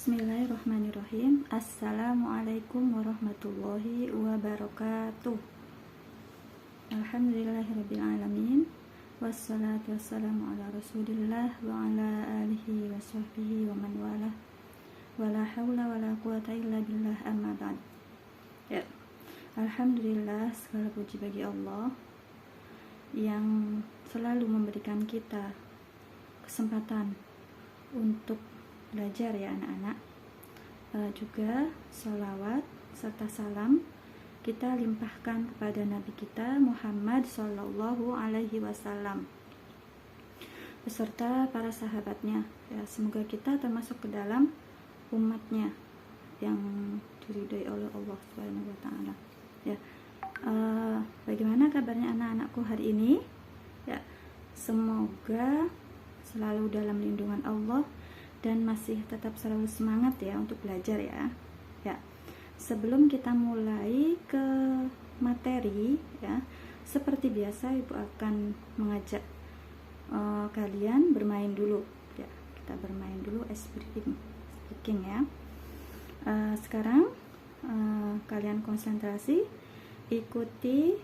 Bismillahirrahmanirrahim. Assalamualaikum warahmatullahi wabarakatuh. Alhamdulillahirrabbilalamin. Wassalatu wassalamu ala rasulillah wa ala alihi wa sahbihi wa man walah. Wala hawla wala quwata illa billah, amma ba'd. Ya. Alhamdulillah, segala puji bagi Allah yang selalu memberikan kita kesempatan untuk belajar, ya anak-anak. Juga sholawat serta salam kita limpahkan kepada Nabi kita Muhammad Sallallahu Alaihi Wasallam beserta para sahabatnya, ya. Semoga kita termasuk ke dalam umatnya yang diridhoi oleh Allah Subhanahu Wa Taala. Ya, bagaimana kabarnya anak-anakku hari ini? Ya, semoga selalu dalam lindungan Allah dan masih tetap selalu semangat ya untuk belajar ya. Ya. Sebelum kita mulai ke materi ya, seperti biasa Ibu akan mengajak kalian bermain dulu ya. Kita bermain dulu ice breaking ya. Sekarang kalian konsentrasi, ikuti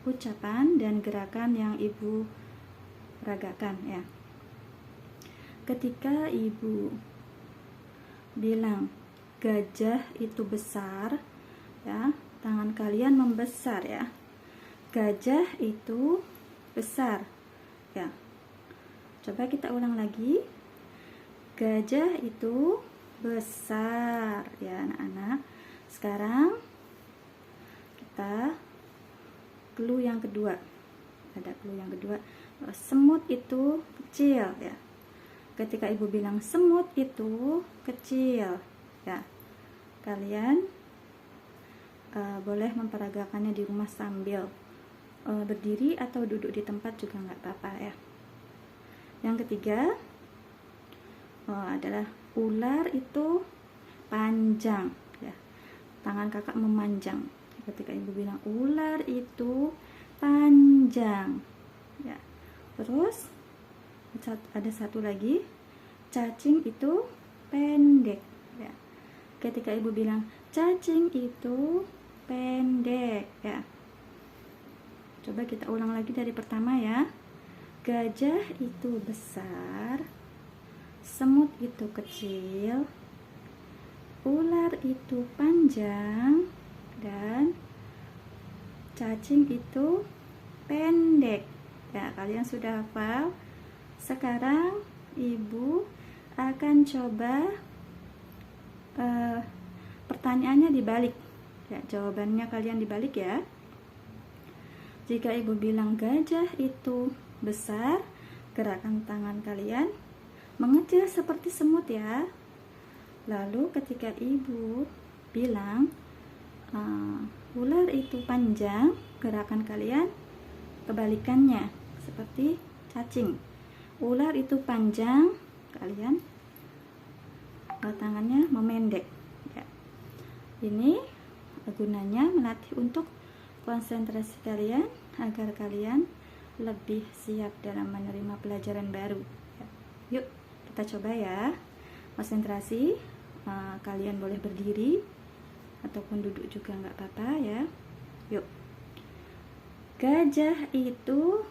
ucapan dan gerakan yang Ibu peragakan ya. Ketika Ibu bilang gajah itu besar ya, tangan kalian membesar ya. Gajah itu besar ya. Coba kita ulang lagi. Gajah itu besar ya anak-anak. Sekarang kita clue yang kedua. Ada clue yang kedua. Semut itu kecil ya. Ketika Ibu bilang semut itu kecil ya, kalian boleh memperagakannya di rumah sambil berdiri atau duduk di tempat juga nggak apa-apa ya. Yang ketiga adalah ular itu panjang ya, tangan kakak memanjang. Ketika Ibu bilang ular itu panjang ya. Terus ada satu lagi, cacing itu pendek ya. Ketika Ibu bilang cacing itu pendek ya. Coba kita ulang lagi dari pertama ya. Gajah itu besar, semut itu kecil, ular itu panjang, dan cacing itu pendek ya. Kalian sudah hafal? Sekarang Ibu akan coba pertanyaannya dibalik ya, jawabannya kalian dibalik ya. Jika Ibu bilang gajah itu besar, gerakan tangan kalian mengecil seperti semut ya. Lalu ketika Ibu bilang ular itu panjang, gerakan kalian kebalikannya seperti cacing. Ular itu panjang, kalian tangannya memendek ya. Ini gunanya melatih untuk konsentrasi kalian agar kalian lebih siap dalam menerima pelajaran baru ya. Yuk kita coba ya. Konsentrasi, kalian boleh berdiri ataupun duduk juga nggak apa-apa ya. Yuk. Gajah itu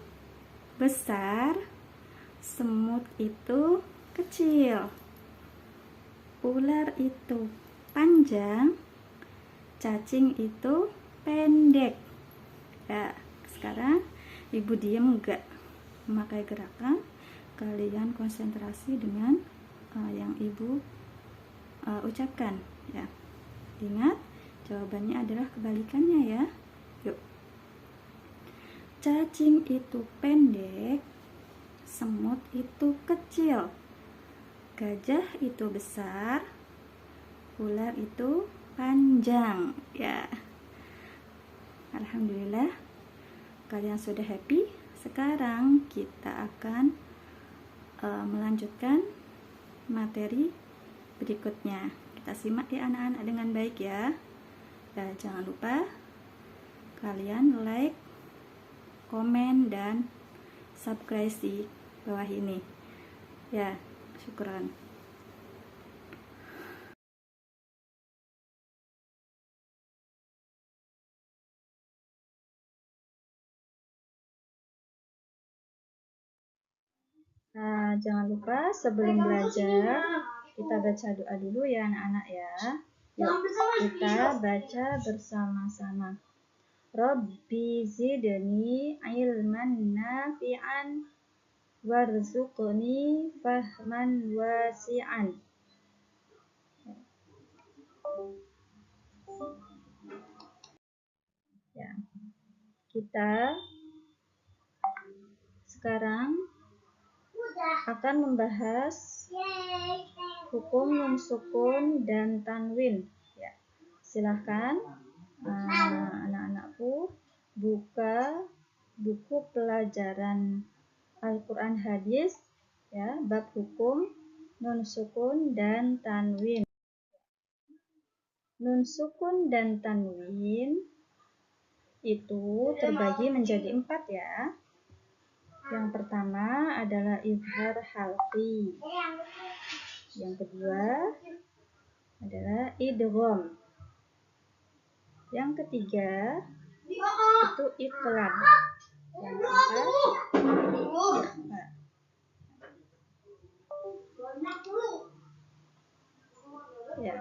besar, semut itu kecil, ular itu panjang, cacing itu pendek ya. Sekarang Ibu diam enggak memakai gerakan, kalian konsentrasi dengan yang Ibu ucapkan ya. Ingat, jawabannya adalah kebalikannya ya. Yuk. Cacing itu pendek, semut itu kecil, gajah itu besar, ular itu panjang ya. Alhamdulillah kalian sudah happy. Sekarang kita akan melanjutkan materi berikutnya. Kita simak ya anak-anak dengan baik ya. Dan jangan lupa kalian like, komen, dan subscribe di bawah ini ya. Syukran. Nah, jangan lupa sebelum belajar kita baca doa dulu ya anak-anak ya. Yuk, kita baca bersama-sama. Rabbi zidni ilman nafi'an warzuqni fahman wasi'an. Ya. Kita sekarang akan membahas hukum nun sukun dan tanwin. Ya. Silahkan anak-anakku buka buku pelajaran Al-Quran Hadis ya, bab hukum nun sukun dan tanwin. Nun sukun dan tanwin itu terbagi menjadi 4 ya. Yang pertama adalah izhar halqi. Yang kedua adalah idgham. Yang ketiga itu iqlab. Yang keempat ikhfa. Ya.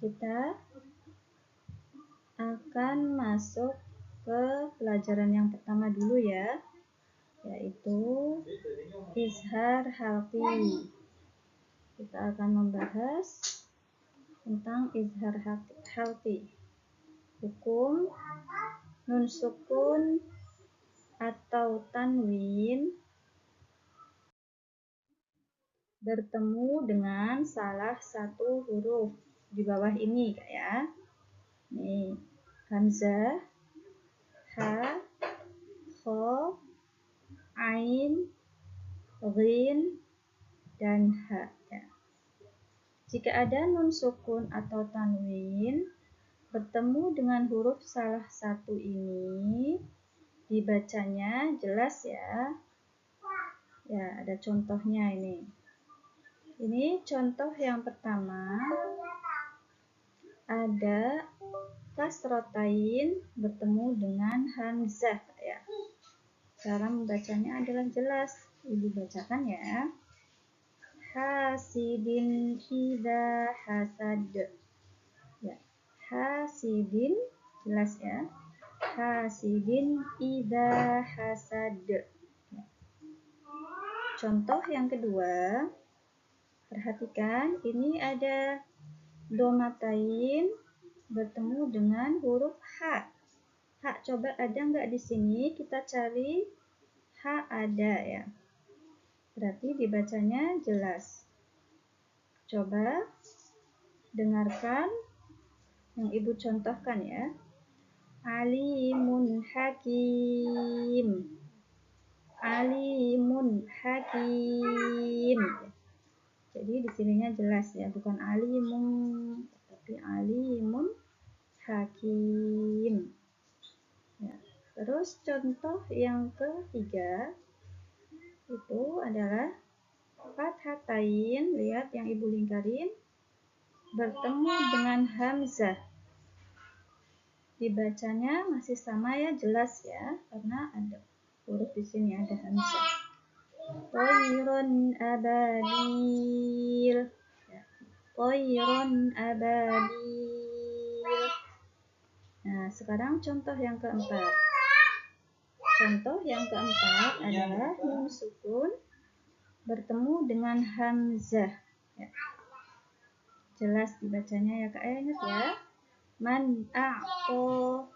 Kita akan masuk ke pelajaran yang pertama dulu ya, yaitu izhar halqi. Kita akan membahas tentang izhar halqi. Hukum nun sukun atau tanwin bertemu dengan salah satu huruf di bawah ini ya. Nih, hamzah, ha, kha, ain, ghin, dan ha. Ya. Jika ada nun sukun atau tanwin bertemu dengan huruf salah satu ini, dibacanya jelas ya. Ya, ada contohnya ini. Ini contoh yang pertama. Ada kasrotain bertemu dengan hamzah ya. Cara membacanya adalah jelas. Ibu bacakan ya. Hasidin idza hasad. Ya. Hasidin jelas ya. Hasidin idza hasad. Ya. Contoh yang kedua. Perhatikan, ini ada domatain bertemu dengan huruf H. H coba ada nggak di sini? Kita cari H ada ya. Berarti dibacanya jelas. Coba dengarkan yang ibu contohkan ya. Alimun hakim. Alimun hakim. Jadi di sininya jelas ya, bukan alimun, tapi alimun hakim. Ya. Terus contoh yang ketiga itu adalah fathatain, lihat yang ibu lingkarin bertemu dengan hamzah. Dibacanya masih sama ya, jelas ya, karena ada huruf di sini ada hamzah. Toiron ababil. Ya. Toiron ababil. Nah, sekarang contoh yang keempat. Contoh yang keempat adalah nun sukun bertemu dengan hamzah. Ya. Jelas dibacanya ya Kak, ingat ya. Man a'to.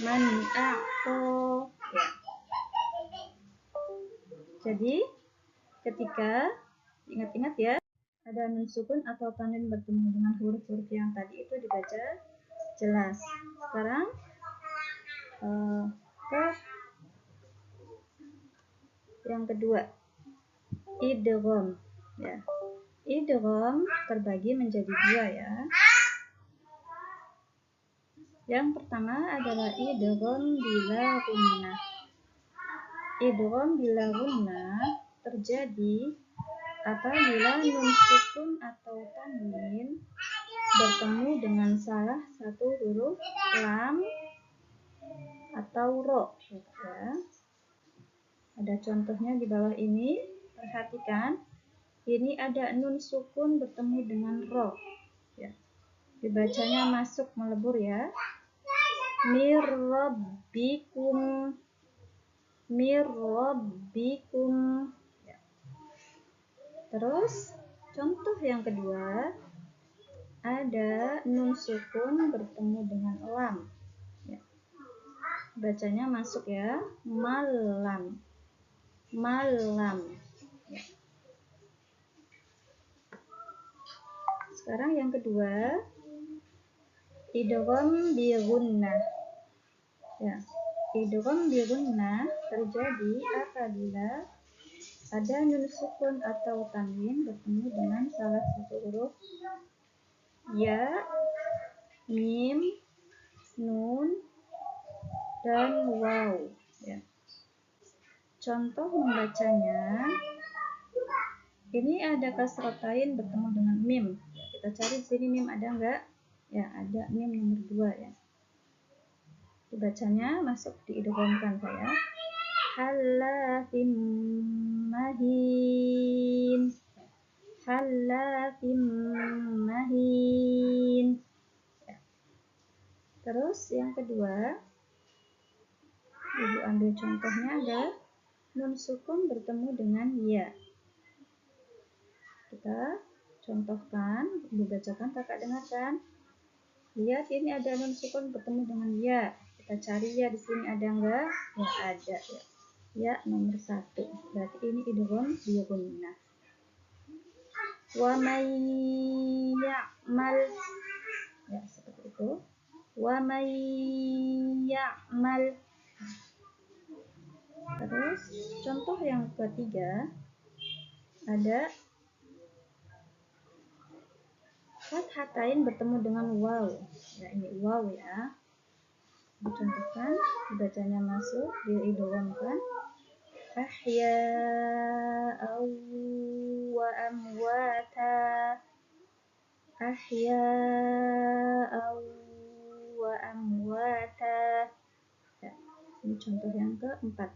Man a'to. Ya. Jadi, ketika ingat-ingat ya, ada nun sukun atau tanwin bertemu dengan huruf-huruf yang tadi itu dibaca jelas. Sekarang ke yang kedua, idgham ya. Idgham terbagi menjadi 2 ya. Yang pertama adalah idgham bila gunnah. Idgham bila gunnah terjadi apabila nun sukun atau tanwin bertemu dengan salah satu huruf lam atau ro ya. Ada contohnya di bawah ini. Perhatikan, ini ada nun sukun bertemu dengan ro. Ya. Dibacanya masuk melebur ya. Mirrabbikum, mirrabbikum. Ya. Terus contoh yang kedua, ada nun sukun bertemu dengan lam. Ya. Bacanya masuk ya, malam, malam. Ya. Sekarang yang kedua, idgham bi gunnah. Ya. Idgham bi gunnah terjadi apabila ada nun sukun atau tanwin bertemu dengan salah satu huruf ya, mim, nun, dan waw. Ya. Contoh membacanya, ini ada kasrotain bertemu dengan mim. Kita cari di sini mim ada enggak? Ya, ada mim nomor 2 ya. Dibacanya masuk diidghamkan saya. Halafim mahin. Halafim mahin. Ya. Terus yang kedua, Ibu ambil contohnya ada nun sukun bertemu dengan ya. Kita contohkan, Ibu bacakan, kakak dengarkan. Lihat ini ada nun sukun bertemu dengan ya. Kita cari ya di sini ada enggak? Ya ada ya. Ya nomor 1. Berarti ini idgham bi gunnah. Wa may ya'mal. Ya seperti itu. Wa may ya'mal. Terus contoh yang ketiga ada fathatain bertemu dengan waw. Ya ini waw ya. Dicontohkan, dibacanya masuk, diidghamkan. Ahya'aw wa amwata. Ahya'aw wa amwata. Ya, ini contoh yang keempat.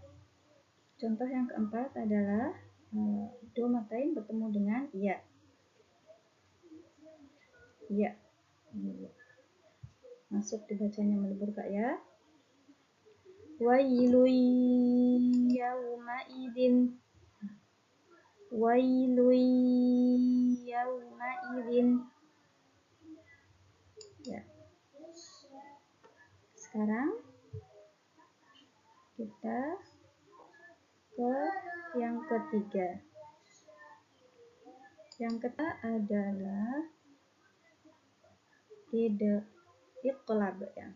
Contoh yang keempat adalah domatain bertemu dengan ya. Ya. Masuk dibacanya melebur Kak ya. Wailun yawma idin. Wailun yawma idin. Ya. Sekarang kita ke yang ketiga. Yang ketiga adalah iqlab ya.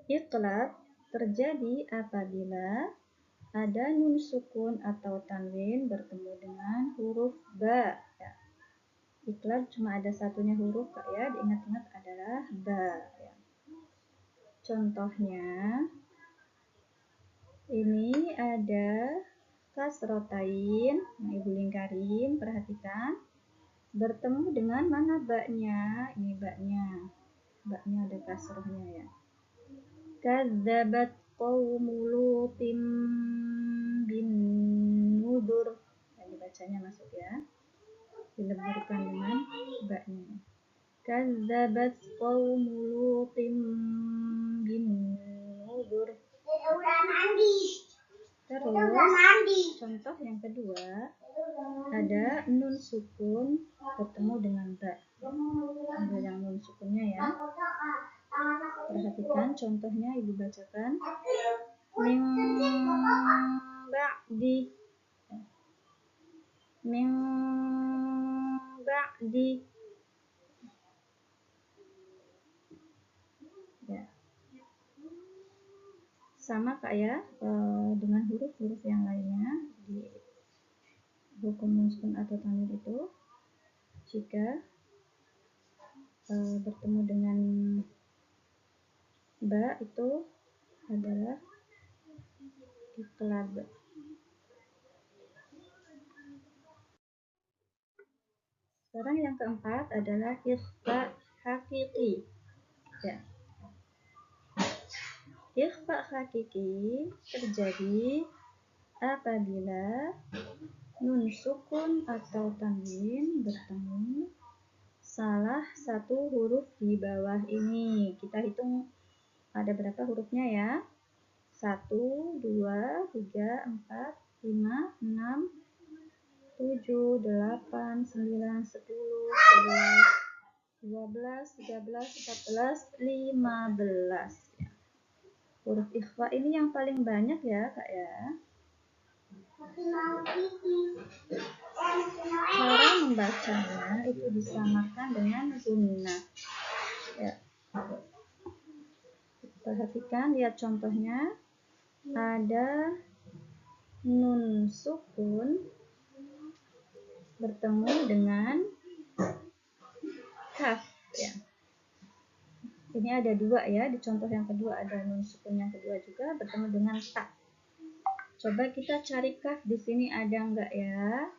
Iqlab terjadi apabila ada nun sukun atau tanwin bertemu dengan huruf ba. Ya. Iqlab cuma ada satunya huruf Kak ya, diingat-ingat adalah ba. Ya. Contohnya, ini ada kasrotain, nah Ibu lingkarin, perhatikan. Bertemu dengan mana baknya? Ini baknya. Baknya ada kasrohnya ya. Kadzabat qaumu Lutim bin nudur. Nah, dibacanya masuk ya. Dileburkan dengan baknya. Kadzabat qaumu Lutim bin nudur. Terus contoh yang kedua ada nun sukun bertemu dengan ba. Ambil yang nun sukunnya ya. Perhatikan contohnya Ibu bacakan. Min ba'di. Min ba'di. Ya. Sama Kak ya, dengan huruf-huruf yang lainnya di hukum nun sukun atau tanwin itu, jika bertemu dengan ba itu adalah iqlab. Sekarang yang keempat adalah ikhfa hakiki. Ya. Ikhfa hakiki terjadi apabila nun sukun atau tanwin bertemu salah satu huruf di bawah ini. Kita hitung ada berapa hurufnya ya. 1, 2, 3, 4, 5, 6, 7, 8, 9, 10, 11, 12, 13, 14, 15. Huruf ikhfa ini yang paling banyak ya Kak ya. Cara membacanya itu disamakan dengan gunnah. Ya. Perhatikan, lihat contohnya. Ada nun sukun bertemu dengan kaf. Ya. Ini ada dua ya. Di contoh yang kedua ada nun sukun yang kedua juga bertemu dengan ta. Coba kita cari kaf di sini ada enggak ya?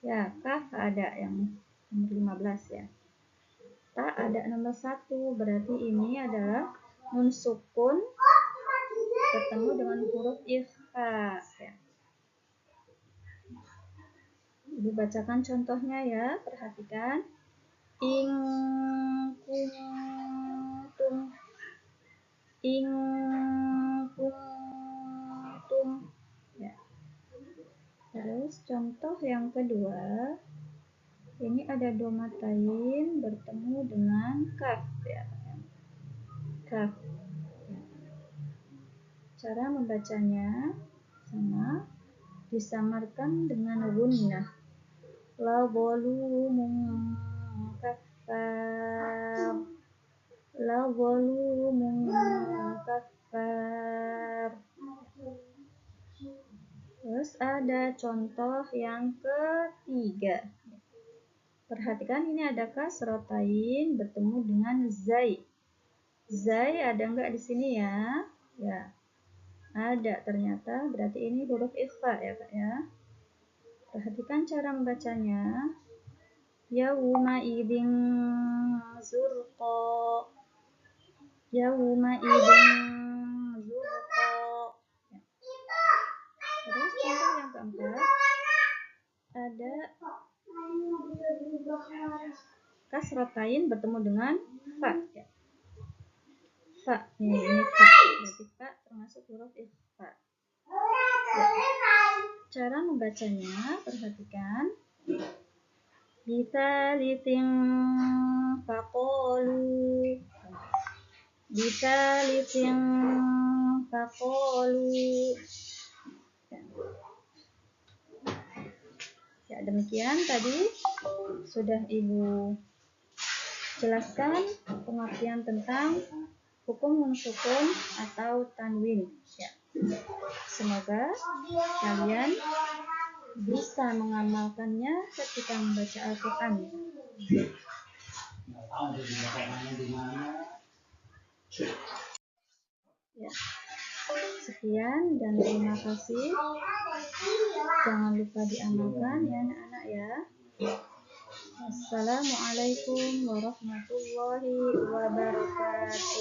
Ya, kaf ada yang nomor 15 ya. Ta ada nomor 1, berarti ini adalah nun sukun bertemu dengan huruf ikhfa ya. Ibu bacakan contohnya ya, perhatikan. In kuntum ya. Terus contoh yang kedua, ini ada domatain bertemu dengan kaf ya. Kaf. Cara membacanya sama, disamarkan dengan gunnah. La volumun kaffar. La volumun kaffar. Terus ada contoh yang ketiga. Perhatikan ini ada kasrotain bertemu dengan zai. Zai ada enggak di sini ya? Ya. Ada ternyata, berarti ini huruf ikhfa ya Kak ya. Perhatikan cara membacanya. Yauma idzin zurqa. Yauma idzin zurqa. Terus contoh yang keempat ada kasrotain bertemu dengan fa ya. Fa, ini fa, berarti fa termasuk huruf ikhfa. Ya. Cara membacanya, perhatikan. Bitalitin faqalu. Bitalitin faqalu. Ya, demikian tadi sudah Ibu jelaskan pengertian tentang hukum nun sukun atau tanwin. Ya. Semoga kalian bisa mengamalkannya ketika membaca Al-Quran. Ya. Sekian dan terima kasih. Jangan lupa diamalkan ya anak-anak ya. Assalamualaikum warahmatullahi wabarakatuh.